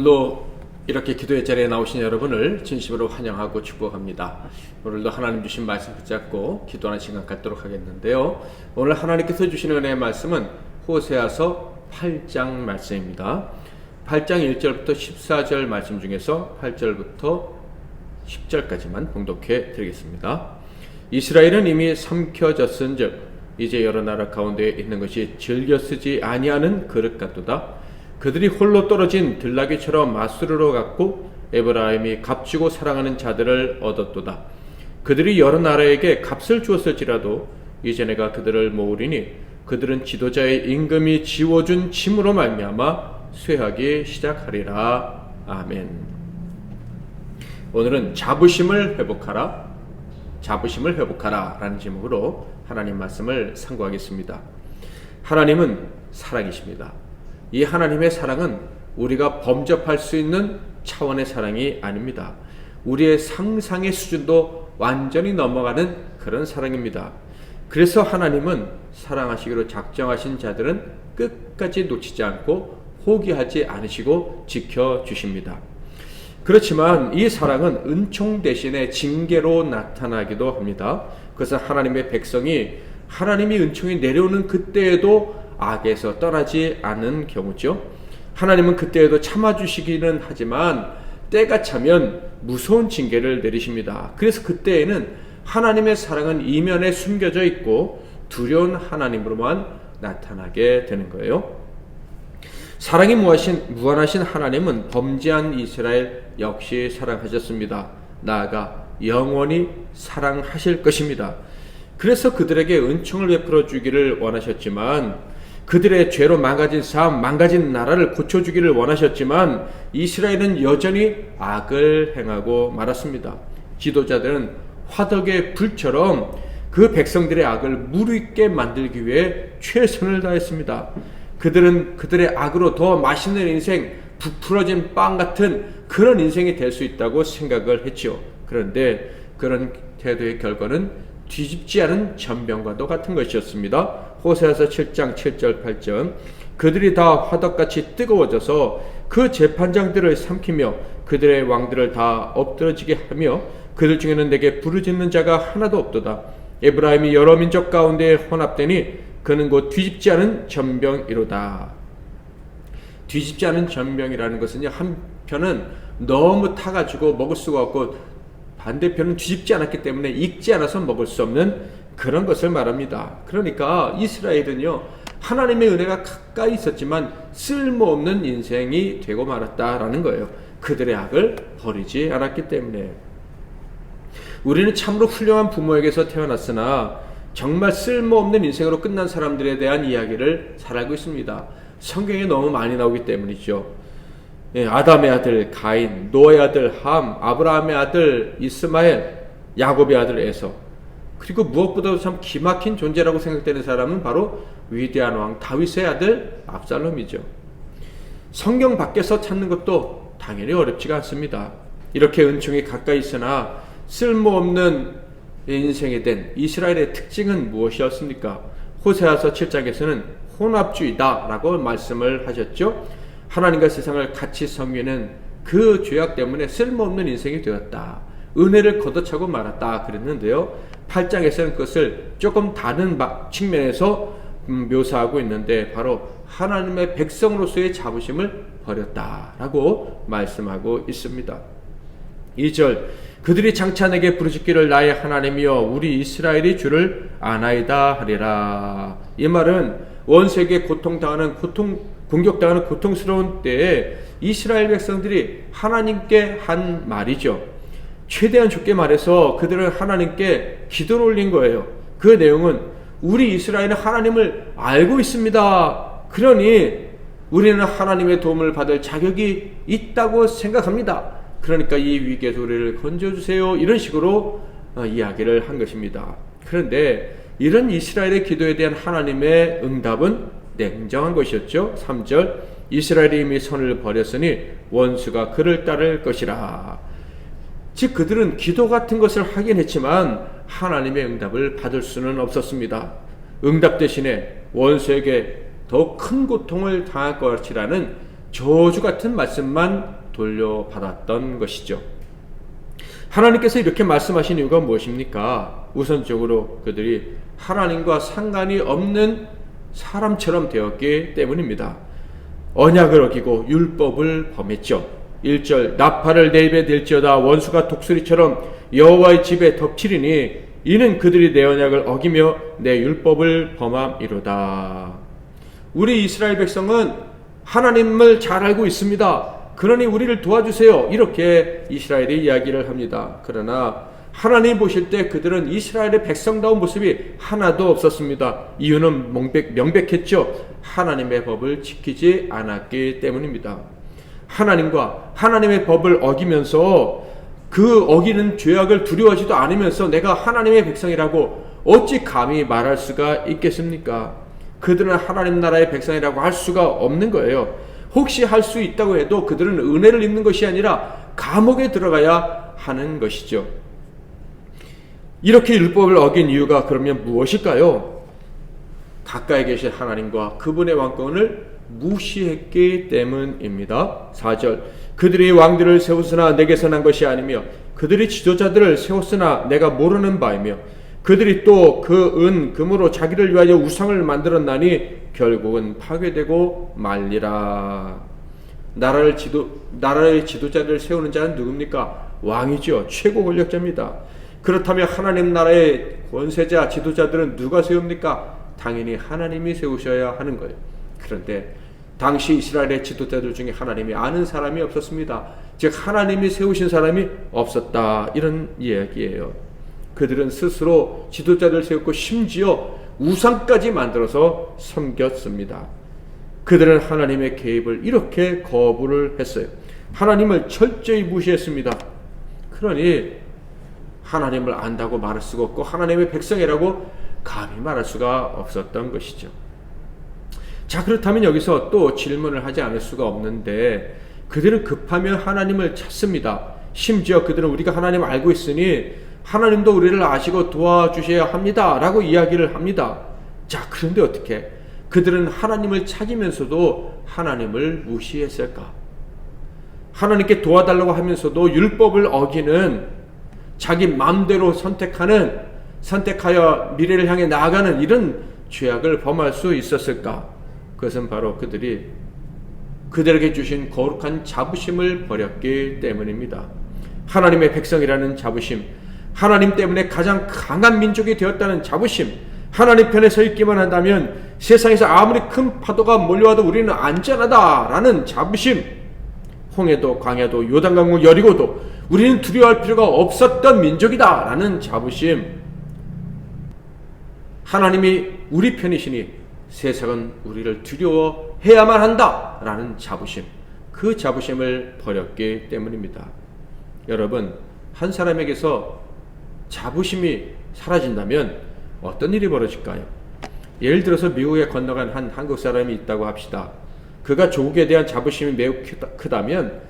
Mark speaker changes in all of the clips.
Speaker 1: 오늘도 이렇게 기도의 자리에 나오신 여러분을 진심으로 환영하고 축복합니다. 오늘도 하나님 주신 말씀 붙잡고 기도하는 시간 갖도록 하겠는데요. 오늘 하나님께서 주시는 은혜의 말씀은 호세아서 8장 말씀입니다. 8장 1절부터 14절 말씀 중에서 8절부터 10절까지만 봉독해 드리겠습니다. 이스라엘은 이미 삼켜졌은즉 이제 여러 나라 가운데 있는 것이 즐겨 쓰지 아니하는 그릇 같도다. 그들이 홀로 떨어진 들나귀처럼 마수르러 갔고 에브라임이 값주고 사랑하는 자들을 얻었도다. 그들이 여러 나라에게 값을 주었을지라도 이제 내가 그들을 모으리니 그들은 지도자의 임금이 지워준 짐으로 말미암아 쇠하기 시작하리라. 아멘. 오늘은 자부심을 회복하라, 자부심을 회복하라 라는 제목으로 하나님 말씀을 상고하겠습니다. 하나님은 사랑이십니다. 이 하나님의 사랑은 우리가 범접할 수 있는 차원의 사랑이 아닙니다. 우리의 상상의 수준도 완전히 넘어가는 그런 사랑입니다. 그래서 하나님은 사랑하시기로 작정하신 자들은 끝까지 놓치지 않고 포기하지 않으시고 지켜주십니다. 그렇지만 이 사랑은 은총 대신에 징계로 나타나기도 합니다. 그래서 하나님의 백성이 하나님이 은총이 내려오는 그때에도 악에서 떠나지 않는 경우죠. 하나님은 그때에도 참아주시기는 하지만 때가 차면 무서운 징계를 내리십니다. 그래서 그때에는 하나님의 사랑은 이면에 숨겨져 있고 두려운 하나님으로만 나타나게 되는 거예요. 사랑이 무한하신 하나님은 범죄한 이스라엘 역시 사랑하셨습니다. 나아가 영원히 사랑하실 것입니다. 그래서 그들에게 은총을 베풀어 주기를 원하셨지만, 그들의 죄로 망가진 삶, 망가진 나라를 고쳐주기를 원하셨지만 이스라엘은 여전히 악을 행하고 말았습니다. 지도자들은 화덕의 불처럼 그 백성들의 악을 무르익게 만들기 위해 최선을 다했습니다. 그들은 그들의 악으로 더 맛있는 인생, 부풀어진 빵 같은 그런 인생이 될 수 있다고 생각을 했죠. 그런데 그런 태도의 결과는 뒤집지 않은 전병과도 같은 것이었습니다. 호세아서 7장 7절 8절 그들이 다 화덕같이 뜨거워져서 그 재판장들을 삼키며 그들의 왕들을 다 엎드러지게 하며 그들 중에는 내게 부르짖는 자가 하나도 없도다. 에브라임이 여러 민족 가운데 혼합되니 그는 곧 뒤집지 않은 전병이로다. 뒤집지 않은 전병이라는 것은요, 한편은 너무 타가지고 먹을 수가 없고 반대편은 뒤집지 않았기 때문에 익지 않아서 먹을 수 없는 그런 것을 말합니다. 그러니까 이스라엘은요, 하나님의 은혜가 가까이 있었지만 쓸모없는 인생이 되고 말았다라는 거예요. 그들의 악을 버리지 않았기 때문에. 우리는 참으로 훌륭한 부모에게서 태어났으나 정말 쓸모없는 인생으로 끝난 사람들에 대한 이야기를 잘 알고 있습니다. 성경에 너무 많이 나오기 때문이죠. 아담의 아들 가인, 노아의 아들 함, 아브라함의 아들 이스마엘, 야곱의 아들 에서, 그리고 무엇보다도 참 기막힌 존재라고 생각되는 사람은 바로 위대한 왕 다윗의 아들 압살롬이죠. 성경 밖에서 찾는 것도 당연히 어렵지가 않습니다. 이렇게 은총이 가까이 있으나 쓸모없는 인생이 된 이스라엘의 특징은 무엇이었습니까? 호세아서 7장에서는 혼합주의다 라고 말씀을 하셨죠. 하나님과 세상을 같이 섬기는 그 죄악 때문에 쓸모없는 인생이 되었다. 은혜를 걷어차고 말았다 그랬는데요. 8장에서는 그것을 조금 다른 측면에서 묘사하고 있는데 바로 하나님의 백성으로서의 자부심을 버렸다라고 말씀하고 있습니다. 2절 그들이 장차 내게 부르짖기를 나의 하나님이여 우리 이스라엘이 주를 아나이다 하리라. 이 말은 원수에게 공격당하는 고통스러운 때에 이스라엘 백성들이 하나님께 한 말이죠. 최대한 좁게 말해서 그들은 하나님께 기도를 올린 거예요. 그 내용은 우리 이스라엘은 하나님을 알고 있습니다. 그러니 우리는 하나님의 도움을 받을 자격이 있다고 생각합니다. 그러니까 이 위기에서 우리를 건져주세요. 이런 식으로 이야기를 한 것입니다. 그런데 이런 이스라엘의 기도에 대한 하나님의 응답은 냉정한 것이었죠. 3절 이스라엘이 이미 선을 버렸으니 원수가 그를 따를 것이라. 즉 그들은 기도 같은 것을 하긴 했지만 하나님의 응답을 받을 수는 없었습니다. 응답 대신에 원수에게 더 큰 고통을 당할 것이라는 저주 같은 말씀만 돌려받았던 것이죠. 하나님께서 이렇게 말씀하신 이유가 무엇입니까? 우선적으로 그들이 하나님과 상관이 없는 사람처럼 되었기 때문입니다. 언약을 어기고 율법을 범했죠. 1절 나팔을 내 입에 댈지어다 원수가 독수리처럼 여호와의 집에 덮치리니 이는 그들이 내 언약을 어기며 내 율법을 범함이로다. 우리 이스라엘 백성은 하나님을 잘 알고 있습니다. 그러니 우리를 도와주세요. 이렇게 이스라엘이 이야기를 합니다. 그러나 하나님 보실 때 그들은 이스라엘의 백성다운 모습이 하나도 없었습니다. 이유는 명백했죠. 하나님의 법을 지키지 않았기 때문입니다. 하나님과 하나님의 법을 어기면서 그 어기는 죄악을 두려워하지도 않으면서 내가 하나님의 백성이라고 어찌 감히 말할 수가 있겠습니까? 그들은 하나님 나라의 백성이라고 할 수가 없는 거예요. 혹시 할 수 있다고 해도 그들은 은혜를 입는 것이 아니라 감옥에 들어가야 하는 것이죠. 이렇게 율법을 어긴 이유가 그러면 무엇일까요? 가까이 계신 하나님과 그분의 왕권을 무시했기 때문입니다. 4절 그들이 왕들을 세웠으나 내게서 난 것이 아니며 그들이 지도자들을 세웠으나 내가 모르는 바이며 그들이 또 그 은 금으로 자기를 위하여 우상을 만들었나니 결국은 파괴되고 말리라. 나라의 지도자를 세우는 자는 누굽니까? 왕이죠. 최고 권력자입니다. 그렇다면 하나님 나라의 권세자 지도자들은 누가 세웁니까? 당연히 하나님이 세우셔야 하는 거예요. 그런데 당시 이스라엘의 지도자들 중에 하나님이 아는 사람이 없었습니다. 즉 하나님이 세우신 사람이 없었다, 이런 이야기예요. 그들은 스스로 지도자를 세웠고 심지어 우상까지 만들어서 섬겼습니다. 그들은 하나님의 개입을 이렇게 거부를 했어요. 하나님을 철저히 무시했습니다. 그러니 하나님을 안다고 말할 수가 없고 하나님의 백성이라고 감히 말할 수가 없었던 것이죠. 자, 그렇다면 여기서 또 질문을 하지 않을 수가 없는데 그들은 급하면 하나님을 찾습니다. 심지어 그들은 우리가 하나님을 알고 있으니 하나님도 우리를 아시고 도와주셔야 합니다 라고 이야기를 합니다. 자, 그런데 어떻게 그들은 하나님을 찾으면서도 하나님을 무시했을까? 하나님께 도와달라고 하면서도 율법을 어기는, 자기 마음대로 선택하여 미래를 향해 나아가는 이런 죄악을 범할 수 있었을까? 그것은 바로 그들에게 주신 거룩한 자부심을 버렸기 때문입니다. 하나님의 백성이라는 자부심, 하나님 때문에 가장 강한 민족이 되었다는 자부심, 하나님 편에 서 있기만 한다면 세상에서 아무리 큰 파도가 몰려와도 우리는 안전하다라는 자부심, 홍해도 광야도 요단강도 여리고도 우리는 두려워할 필요가 없었던 민족이다라는 자부심, 하나님이 우리 편이시니 세상은 우리를 두려워해야만 한다라는 자부심, 그 자부심을 버렸기 때문입니다. 여러분, 한 사람에게서 자부심이 사라진다면 어떤 일이 벌어질까요? 예를 들어서 미국에 건너간 한 한국 사람이 있다고 합시다. 그가 조국에 대한 자부심이 매우 크다면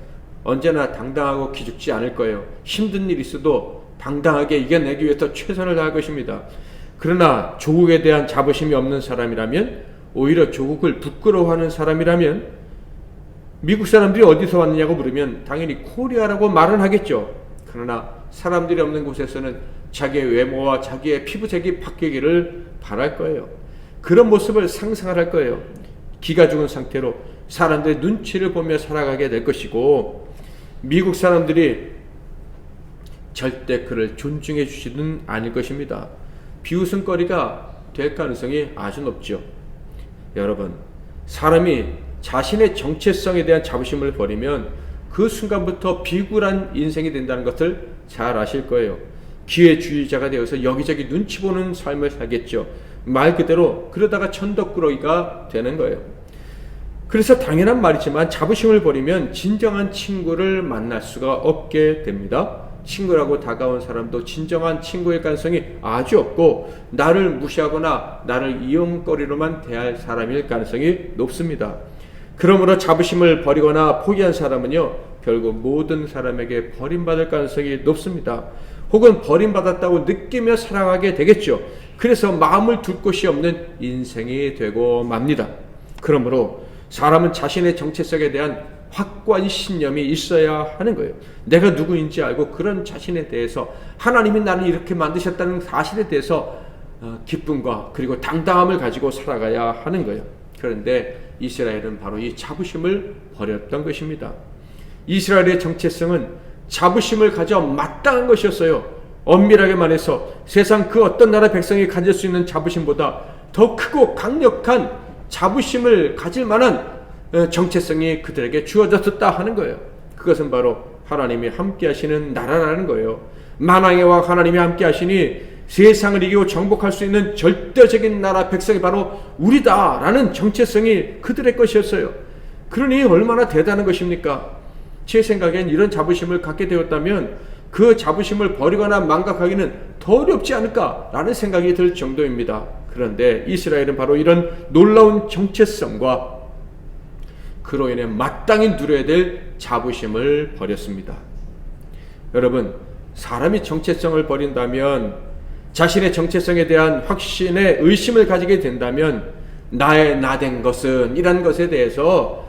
Speaker 1: 언제나 당당하고 기죽지 않을 거예요. 힘든 일이 있어도 당당하게 이겨내기 위해서 최선을 다할 것입니다. 그러나 조국에 대한 자부심이 없는 사람이라면, 오히려 조국을 부끄러워하는 사람이라면, 미국 사람들이 어디서 왔느냐고 물으면 당연히 코리아라고 말은 하겠죠. 그러나 사람들이 없는 곳에서는 자기의 외모와 자기의 피부색이 바뀌기를 바랄 거예요. 그런 모습을 상상을 할 거예요. 기가 죽은 상태로 사람들의 눈치를 보며 살아가게 될 것이고, 미국 사람들이 절대 그를 존중해 주지는 않을 것입니다. 비웃음거리가 될 가능성이 아주 높죠. 여러분, 사람이 자신의 정체성에 대한 자부심을 버리면 그 순간부터 비굴한 인생이 된다는 것을 잘 아실 거예요. 기회주의자가 되어서 여기저기 눈치 보는 삶을 살겠죠. 말 그대로 그러다가 천덕꾸러기가 되는 거예요. 그래서 당연한 말이지만 자부심을 버리면 진정한 친구를 만날 수가 없게 됩니다. 친구라고 다가온 사람도 진정한 친구일 가능성이 아주 없고, 나를 무시하거나 나를 이용거리로만 대할 사람일 가능성이 높습니다. 그러므로 자부심을 버리거나 포기한 사람은요, 결국 모든 사람에게 버림받을 가능성이 높습니다. 혹은 버림받았다고 느끼며 살아가게 되겠죠. 그래서 마음을 둘 곳이 없는 인생이 되고 맙니다. 그러므로 사람은 자신의 정체성에 대한 확고한 신념이 있어야 하는 거예요. 내가 누구인지 알고 그런 자신에 대해서 하나님이 나를 이렇게 만드셨다는 사실에 대해서 기쁨과 그리고 당당함을 가지고 살아가야 하는 거예요. 그런데 이스라엘은 바로 이 자부심을 버렸던 것입니다. 이스라엘의 정체성은 자부심을 가져 마땅한 것이었어요. 엄밀하게 말해서 세상 그 어떤 나라 백성이 가질 수 있는 자부심보다 더 크고 강력한 자부심을 가질 만한 정체성이 그들에게 주어졌다 하는 거예요. 그것은 바로 하나님이 함께 하시는 나라라는 거예요. 만왕의 왕 하나님이 함께 하시니 세상을 이기고 정복할 수 있는 절대적인 나라 백성이 바로 우리다라는 정체성이 그들의 것이었어요. 그러니 얼마나 대단한 것입니까? 제 생각엔 이런 자부심을 갖게 되었다면 그 자부심을 버리거나 망각하기는 더 어렵지 않을까라는 생각이 들 정도입니다. 그런데 이스라엘은 바로 이런 놀라운 정체성과 그로 인해 마땅히 누려야 될 자부심을 버렸습니다. 여러분, 사람이 정체성을 버린다면, 자신의 정체성에 대한 확신에 의심을 가지게 된다면 나의 나된 것은 이란 것에 대해서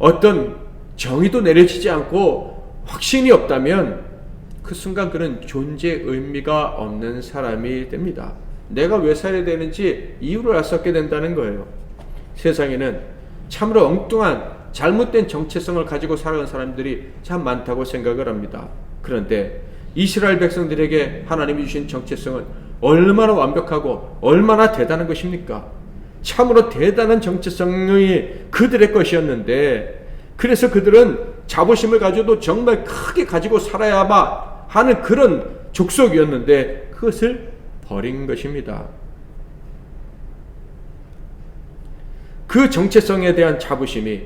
Speaker 1: 어떤 정의도 내려지지 않고 확신이 없다면 그 순간 그는 존재의 의미가 없는 사람이 됩니다. 내가 왜 살아야 되는지 이유를 알 수 없게 된다는 거예요. 세상에는 참으로 엉뚱한 잘못된 정체성을 가지고 살아가는 사람들이 참 많다고 생각을 합니다. 그런데 이스라엘 백성들에게 하나님이 주신 정체성은 얼마나 완벽하고 얼마나 대단한 것입니까? 참으로 대단한 정체성이 그들의 것이었는데, 그래서 그들은 자부심을 가지고도 정말 크게 가지고 살아야만 하는 그런 족속이었는데 그것을 버린 것입니다. 그 정체성에 대한 자부심이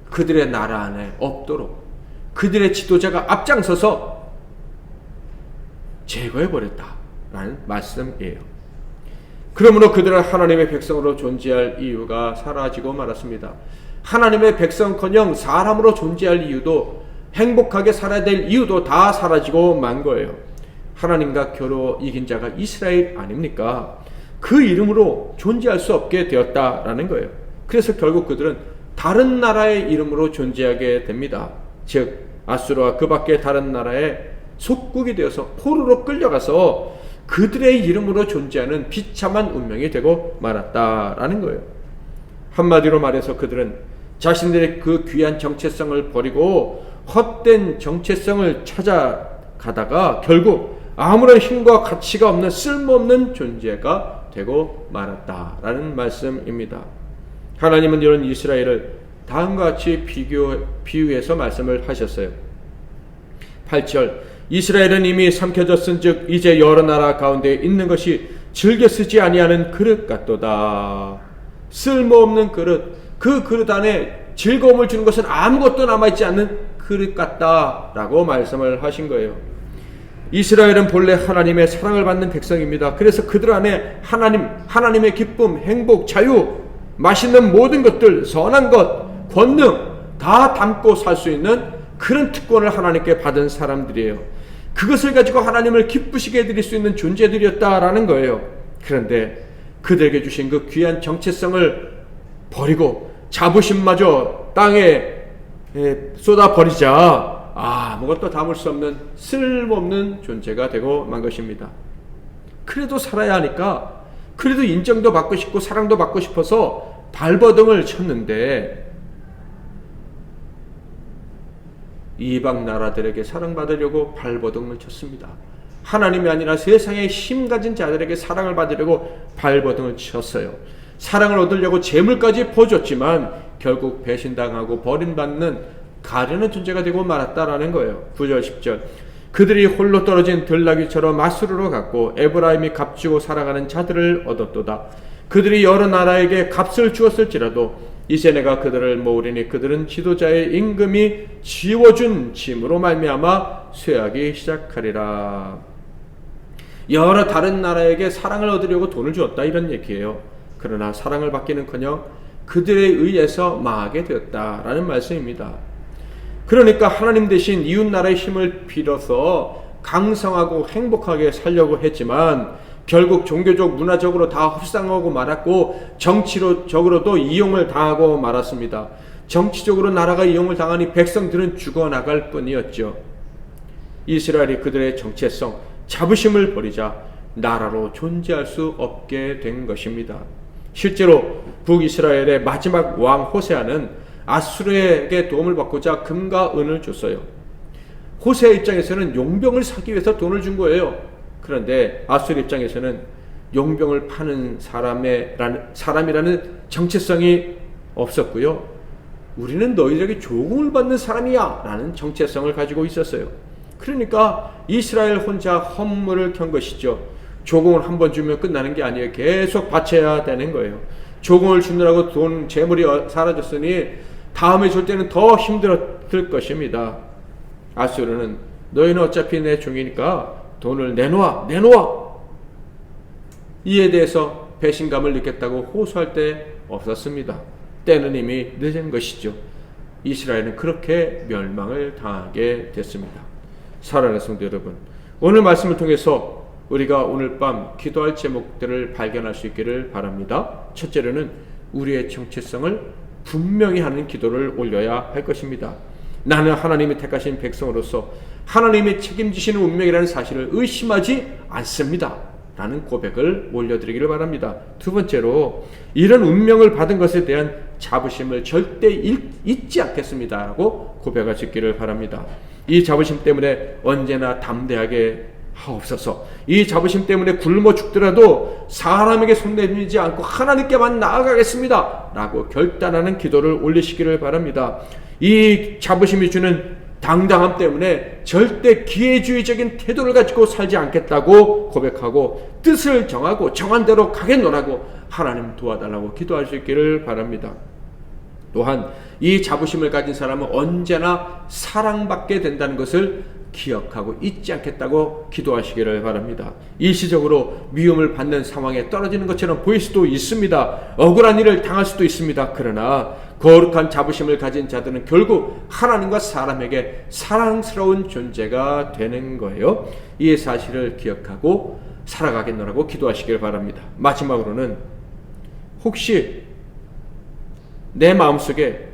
Speaker 1: 그들의 나라 안에 없도록 그들의 지도자가 앞장서서 제거해버렸다라는 말씀이에요. 그러므로 그들은 하나님의 백성으로 존재할 이유가 사라지고 말았습니다. 하나님의 백성커녕 사람으로 존재할 이유도, 행복하게 살아야 될 이유도 다 사라지고 만 거예요. 하나님과 겨루 이긴 자가 이스라엘 아닙니까? 그 이름으로 존재할 수 없게 되었다라는 거예요. 그래서 결국 그들은 다른 나라의 이름으로 존재하게 됩니다. 즉 아수르와 그 밖의 다른 나라에 속국이 되어서 포로로 끌려가서 그들의 이름으로 존재하는 비참한 운명이 되고 말았다라는 거예요. 한마디로 말해서 그들은 자신들의 그 귀한 정체성을 버리고 헛된 정체성을 찾아가다가 결국 아무런 힘과 가치가 없는 쓸모없는 존재가 되고 말았다라는 말씀입니다. 하나님은 이런 이스라엘을 다음과 같이 비유해서 말씀을 하셨어요. 8절, 이스라엘은 이미 삼켜졌은즉 이제 여러 나라 가운데 있는 것이 즐겨 쓰지 아니하는 그릇 같도다. 쓸모없는 그릇, 그 그릇 안에 즐거움을 주는 것은 아무것도 남아있지 않는 그릇 같다라고 말씀을 하신 거예요. 이스라엘은 본래 하나님의 사랑을 받는 백성입니다. 그래서 그들 안에 하나님의 기쁨, 행복, 자유, 맛있는 모든 것들, 선한 것, 권능 다 담고 살 수 있는 그런 특권을 하나님께 받은 사람들이에요. 그것을 가지고 하나님을 기쁘시게 해드릴 수 있는 존재들이었다라는 거예요. 그런데 그들에게 주신 그 귀한 정체성을 버리고 자부심마저 땅에 쏟아버리자 아무것도 담을 수 없는 쓸모없는 존재가 되고 만 것입니다. 그래도 살아야 하니까, 그래도 인정도 받고 싶고 사랑도 받고 싶어서 발버둥을 쳤는데 이방 나라들에게 사랑받으려고 발버둥을 쳤습니다. 하나님이 아니라 세상의 힘 가진 자들에게 사랑을 받으려고 발버둥을 쳤어요. 사랑을 얻으려고 재물까지 퍼줬지만 결국 배신당하고 버림받는 가련한 존재가 되고 말았다라는 거예요. 9절 10절, 그들이 홀로 떨어진 들나귀처럼 아수르로 갔고 에브라임이 값주고 살아가는 자들을 얻었도다. 그들이 여러 나라에게 값을 주었을지라도 이제 내가 그들을 모으리니 그들은 지도자의 임금이 지워준 짐으로 말미암아 쇠하기 시작하리라. 여러 다른 나라에게 사랑을 얻으려고 돈을 주었다 이런 얘기예요. 그러나 사랑을 받기는커녕 그들에 의해서 망하게 되었다라는 말씀입니다. 그러니까 하나님 대신 이웃 나라의 힘을 빌어서 강성하고 행복하게 살려고 했지만 결국 종교적 문화적으로 다 흡상하고 말았고 정치적으로도 이용을 당하고 말았습니다. 정치적으로 나라가 이용을 당하니 백성들은 죽어나갈 뿐이었죠. 이스라엘이 그들의 정체성, 자부심을 버리자 나라로 존재할 수 없게 된 것입니다. 실제로 북이스라엘의 마지막 왕 호세아는 아수르에게 도움을 받고자 금과 은을 줬어요. 호세아 입장에서는 용병을 사기 위해서 돈을 준 거예요. 그런데 아수르 입장에서는 용병을 파는 사람이라는 정체성이 없었고요. 우리는 너희들에게 조공을 받는 사람이야 라는 정체성을 가지고 있었어요. 그러니까 이스라엘 혼자 헌물을 켠 것이죠. 조공을 한 번 주면 끝나는 게 아니에요. 계속 바쳐야 되는 거예요. 조공을 주느라고 돈, 재물이 사라졌으니 다음에 줄 때는 더 힘들었을 것입니다. 아수르는 너희는 어차피 내 종이니까 돈을 내놓아. 이에 대해서 배신감을 느꼈다고 호소할 때 없었습니다. 때는 이미 늦은 것이죠. 이스라엘은 그렇게 멸망을 당하게 됐습니다. 사랑하는 성도 여러분, 오늘 말씀을 통해서 우리가 오늘 밤 기도할 제목들을 발견할 수 있기를 바랍니다. 첫째로는 우리의 정체성을 분명히 하는 기도를 올려야 할 것입니다. 나는 하나님이 택하신 백성으로서 하나님이 책임지시는 운명이라는 사실을 의심하지 않습니다 라는 고백을 올려드리기를 바랍니다. 두 번째로 이런 운명을 받은 것에 대한 자부심을 절대 잊지 않겠습니다 라고 고백할 수 있기를 바랍니다. 이 자부심 때문에 언제나 담대하게 하옵소서. 이 자부심 때문에 굶어 죽더라도 사람에게 손내밀지 않고 하나님께만 나아가겠습니다 라고 결단하는 기도를 올리시기를 바랍니다. 이 자부심이 주는 당당함 때문에 절대 기회주의적인 태도를 가지고 살지 않겠다고 고백하고 뜻을 정하고 정한 대로 가겠노라고 하나님 도와달라고 기도할 수 있기를 바랍니다. 또한 이 자부심을 가진 사람은 언제나 사랑받게 된다는 것을 기억하고 잊지 않겠다고 기도하시기를 바랍니다. 일시적으로 미움을 받는 상황에 떨어지는 것처럼 보일 수도 있습니다. 억울한 일을 당할 수도 있습니다. 그러나 거룩한 자부심을 가진 자들은 결국 하나님과 사람에게 사랑스러운 존재가 되는 거예요. 이 사실을 기억하고 살아가겠노라고 기도하시기를 바랍니다. 마지막으로는 혹시 내 마음속에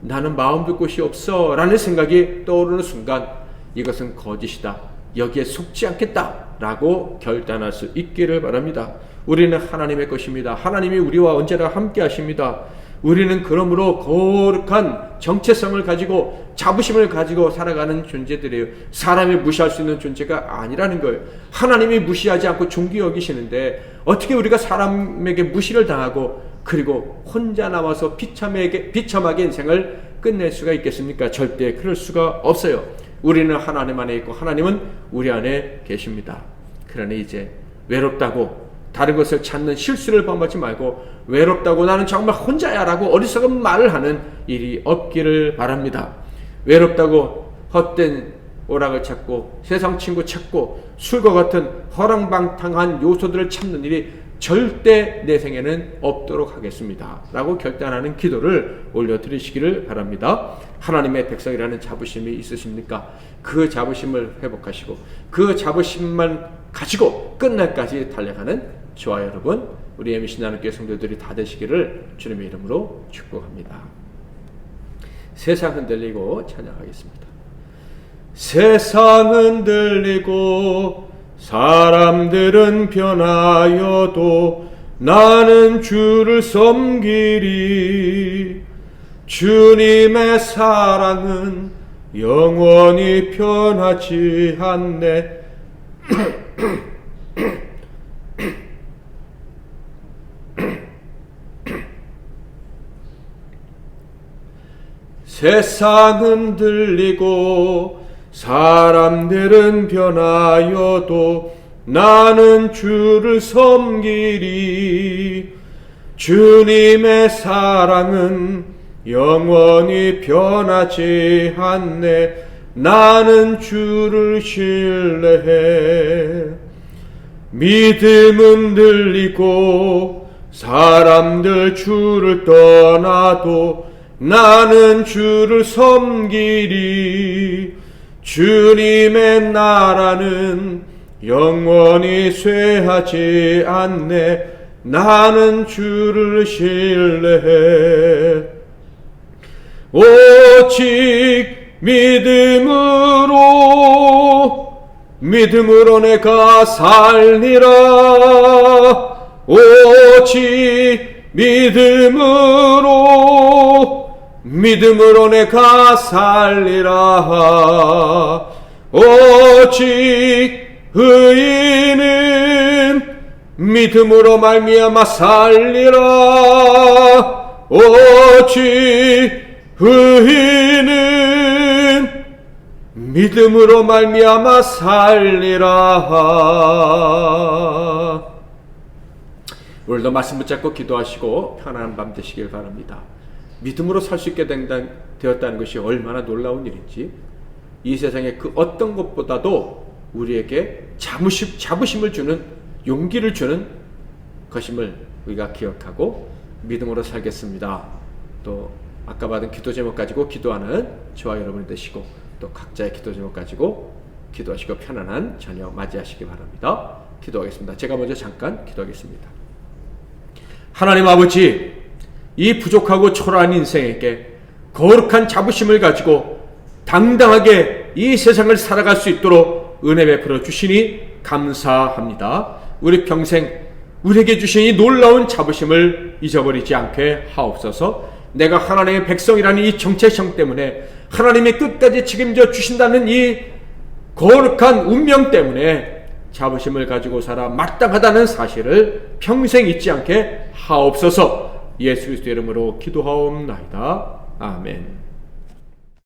Speaker 1: 나는 마음 둘 곳이 없어 라는 생각이 떠오르는 순간 이것은 거짓이다, 여기에 속지 않겠다 라고 결단할 수 있기를 바랍니다. 우리는 하나님의 것입니다. 하나님이 우리와 언제나 함께 하십니다. 우리는 그러므로 거룩한 정체성을 가지고 자부심을 가지고 살아가는 존재들이에요. 사람이 무시할 수 있는 존재가 아니라는 거예요. 하나님이 무시하지 않고 존귀 여기시는데 어떻게 우리가 사람에게 무시를 당하고 그리고 혼자 남아서 비참하게 인생을 끝낼 수가 있겠습니까? 절대 그럴 수가 없어요. 우리는 하나님 안에 있고 하나님은 우리 안에 계십니다. 그러니 이제 외롭다고 다른 것을 찾는 실수를 범하지 말고 외롭다고 나는 정말 혼자야 라고 어리석은 말을 하는 일이 없기를 바랍니다. 외롭다고 헛된 오락을 찾고 세상 친구 찾고 술과 같은 허랑방탕한 요소들을 찾는 일이 절대 내 생에는 없도록 하겠습니다 라고 결단하는 기도를 올려드리시기를 바랍니다. 하나님의 백성이라는 자부심이 있으십니까? 그 자부심을 회복하시고 그 자부심만 가지고 끝날까지 달려가는 저와 여러분, 우리 MBC 나눔교회 성도들이 다 되시기를 주님의 이름으로 축복합니다. 세상 흔들리고 찬양하겠습니다. 세상 흔들리고 사람들은 변하여도 나는 주를 섬기리. 주님의 사랑은 영원히 변하지 않네. 세상은 들리고 사람들은 변하여도 나는 주를 섬기리. 주님의 사랑은 영원히 변하지 않네. 나는 주를 신뢰해. 믿음은 들리고 사람들 주를 떠나도 나는 주를 섬기리. 주님의 나라는 영원히 쇠하지 않네. 나는 주를 신뢰해. 오직 믿음으로 내가 살리라. 오직 믿음으로 내가 살리라. 오직 의인은 믿음으로 말미암아 살리라. 오직 의인은 믿음으로 말미암아 살리라. 오늘도 말씀 붙잡고 기도하시고 편안한 밤 되시길 바랍니다. 믿음으로 살 수 있게 되었다는 것이 얼마나 놀라운 일인지, 이 세상의 그 어떤 것보다도 우리에게 자부심을 주는, 용기를 주는 것임을 우리가 기억하고 믿음으로 살겠습니다. 또 아까 받은 기도 제목 가지고 기도하는 저와 여러분이 되시고, 또 각자의 기도 제목 가지고 기도하시고 편안한 저녁 맞이하시기 바랍니다. 기도하겠습니다. 제가 먼저 잠깐 기도하겠습니다. 하나님 아버지, 이 부족하고 초라한 인생에게 거룩한 자부심을 가지고 당당하게 이 세상을 살아갈 수 있도록 은혜 베풀어 주시니 감사합니다. 우리 평생 우리에게 주신 이 놀라운 자부심을 잊어버리지 않게 하옵소서. 내가 하나님의 백성이라는 이 정체성 때문에, 하나님이 끝까지 책임져 주신다는 이 거룩한 운명 때문에 자부심을 가지고 살아 마땅하다는 사실을 평생 잊지 않게 하옵소서. 예수 그리스도의 이름으로 기도하옵나이다. 아멘.